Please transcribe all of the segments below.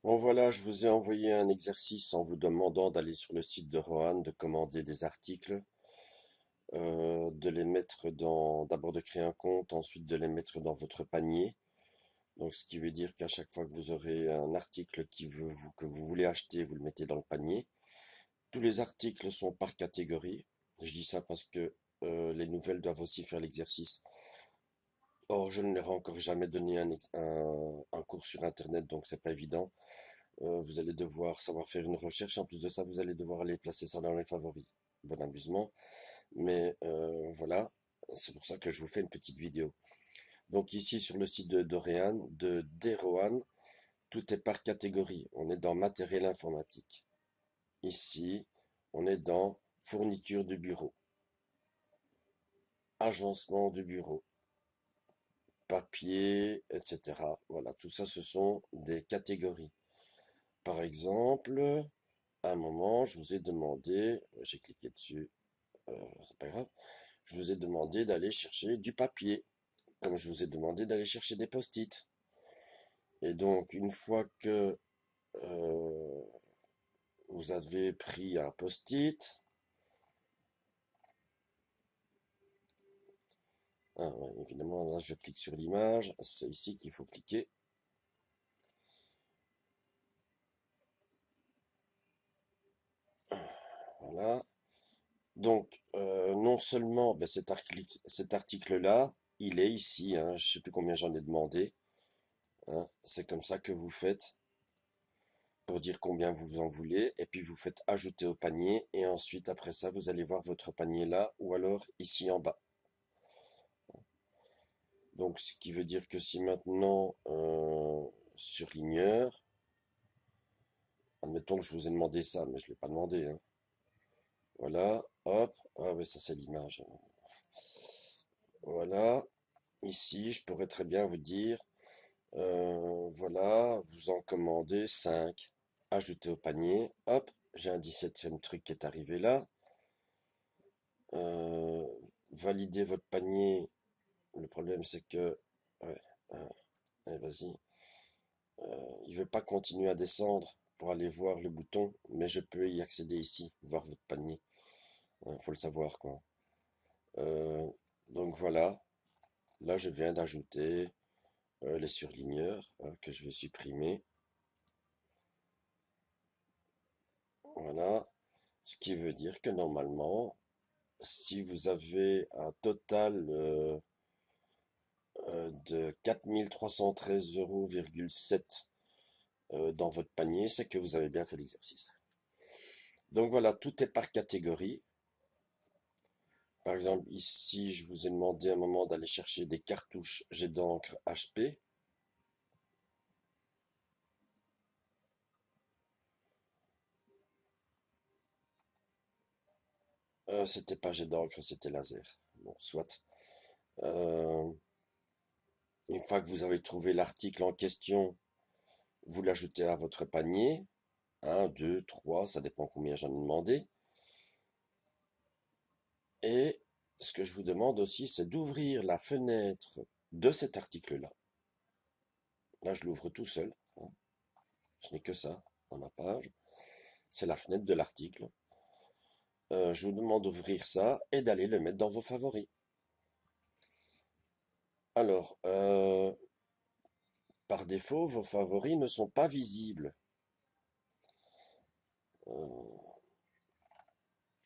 Bon voilà, je vous ai envoyé un exercice en vous demandant d'aller sur le site de Rohan, de commander des articles, de les mettre d'abord de créer un compte, ensuite de les mettre dans votre panier. Donc ce qui veut dire qu'à chaque fois que vous aurez un article que vous voulez acheter, vous le mettez dans le panier. Tous les articles sont par catégorie. Je dis ça parce que les nouvelles doivent aussi faire l'exercice. Or, je ne leur ai encore jamais donné un cours sur Internet, donc c'est pas évident. Vous allez devoir savoir faire une recherche. En plus de ça, vous allez devoir aller placer ça dans les favoris. Bon amusement. Mais voilà, c'est pour ça que je vous fais une petite vidéo. Donc ici sur le site de Dorian, de Derohan, tout est par catégorie. On est dans matériel informatique. Ici, on est dans fourniture de bureau, agencement de bureau, papier, etc. Voilà, tout ça, ce sont des catégories. Par exemple, à un moment, je vous ai demandé, j'ai cliqué dessus, c'est pas grave, je vous ai demandé d'aller chercher du papier, comme je vous ai demandé d'aller chercher des post-it. Et donc, une fois que euh, vous avez pris un post-it, ah ouais, évidemment, là, je clique sur l'image, c'est ici qu'il faut cliquer. Voilà. Donc, non seulement ben, cet article-là, il est ici, hein, je sais plus combien j'en ai demandé, hein, c'est comme ça que vous faites pour dire combien vous en voulez, et puis vous faites ajouter au panier, et ensuite après ça, vous allez voir votre panier là, ou alors ici en bas. Donc ce qui veut dire que si maintenant, surligneur, admettons que je vous ai demandé ça, mais je ne l'ai pas demandé, hein. Voilà, hop, ah oui, ça c'est l'image. Voilà, ici, je pourrais très bien vous dire, voilà, vous en commandez 5, ajoutez au panier, hop, j'ai un 17e truc qui est arrivé là. Euh, Valider votre panier. Le problème, c'est que, ouais, allez, vas-y, il veut pas continuer à descendre pour aller voir le bouton, mais je peux y accéder ici, voir votre panier. Faut le savoir, quoi. Euh, donc voilà, là, je viens d'ajouter les surligneurs que je vais supprimer. Voilà, ce qui veut dire que normalement, si vous avez un total de 4 313,7 € dans votre panier, c'est que vous avez bien fait l'exercice. Donc voilà, tout est par catégorie. Par exemple, ici, je vous ai demandé à un moment d'aller chercher des cartouches jet d'encre HP. C'était pas jet d'encre, c'était laser. Bon, soit. Euh, une fois que vous avez trouvé l'article en question, vous l'ajoutez à votre panier. Un, 2, 3, ça dépend combien j'en ai demandé. Et ce que je vous demande aussi, c'est d'ouvrir la fenêtre de cet article-là. Là, je l'ouvre tout seul, hein. Je n'ai que ça dans ma page. C'est la fenêtre de l'article. Je vous demande d'ouvrir ça et d'aller le mettre dans vos favoris. Alors, par défaut, vos favoris ne sont pas visibles euh,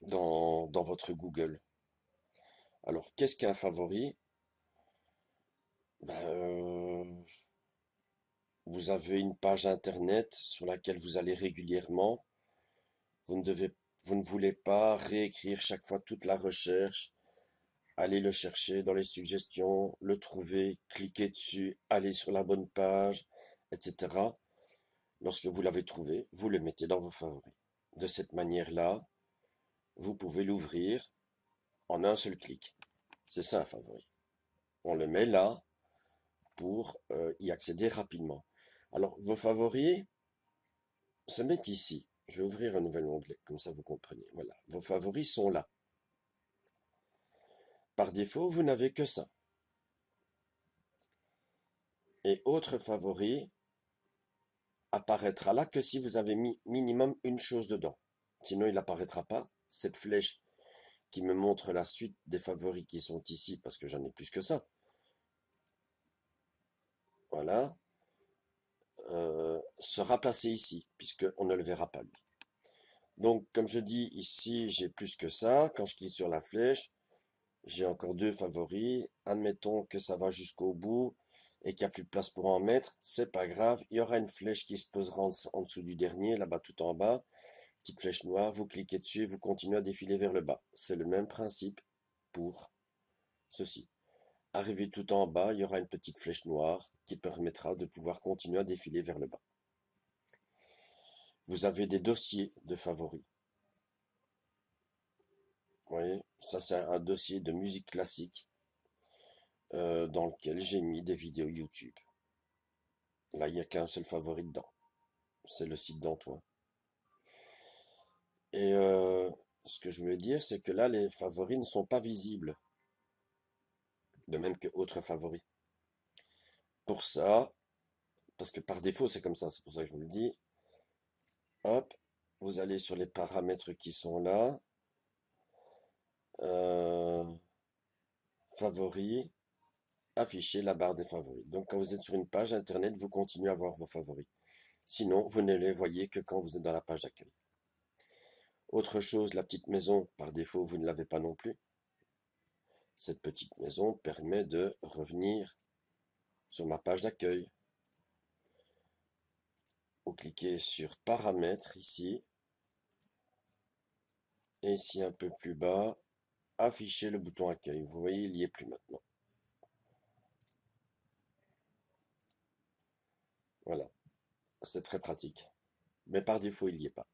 dans votre Google. Alors, qu'est-ce qu'un favori? Ben, vous avez une page internet sur laquelle vous allez régulièrement. Vous ne devez, vous ne voulez pas réécrire chaque fois toute la recherche. Allez le chercher dans les suggestions, le trouver, cliquer dessus, aller sur la bonne page, etc. Lorsque vous l'avez trouvé, vous le mettez dans vos favoris. De cette manière-là, vous pouvez l'ouvrir en un seul clic. C'est ça un favori. On le met là pour y accéder rapidement. Alors, vos favoris se mettent ici. Je vais ouvrir un nouvel onglet, comme ça vous comprenez. Voilà, vos favoris sont là. Par défaut, vous n'avez que ça. Et autres favoris, apparaîtra là que si vous avez mis minimum une chose dedans. Sinon, il n'apparaîtra pas. Cette flèche qui me montre la suite des favoris qui sont ici, parce que j'en ai plus que ça. Voilà. Sera placé ici, puisqu'on ne le verra pas lui. Donc, comme je dis, ici, j'ai plus que ça. Quand je clique sur la flèche, j'ai encore deux favoris. Admettons que ça va jusqu'au bout et qu'il n'y a plus de place pour en mettre. C'est pas grave. Il y aura une flèche qui se posera en dessous du dernier, là-bas tout en bas. Petite flèche noire, vous cliquez dessus et vous continuez à défiler vers le bas. C'est le même principe pour ceci. Arrivé tout en bas, il y aura une petite flèche noire qui permettra de pouvoir continuer à défiler vers le bas. Vous avez des dossiers de favoris. Vous voyez, ça c'est un dossier de musique classique dans lequel j'ai mis des vidéos YouTube. Là, il n'y a qu'un seul favori dedans. C'est le site d'Antoine. Et ce que je voulais dire, c'est que là, les favoris ne sont pas visibles. De même que autres favoris. Pour ça, parce que par défaut, c'est comme ça, c'est pour ça que je vous le dis. Hop, vous allez sur les paramètres qui sont là. Euh, Favoris, afficher la barre des favoris. Donc quand vous êtes sur une page internet, vous continuez à voir vos favoris. Sinon, vous ne les voyez que quand vous êtes dans la page d'accueil. Autre chose, la petite maison, par défaut, vous ne l'avez pas non plus. Cette petite maison permet de revenir sur ma page d'accueil. Vous cliquez sur paramètres ici. Et ici un peu plus bas, afficher le bouton accueil. Vous voyez, il n'y est plus maintenant. Voilà, c'est très pratique. Mais par défaut, il n'y est pas.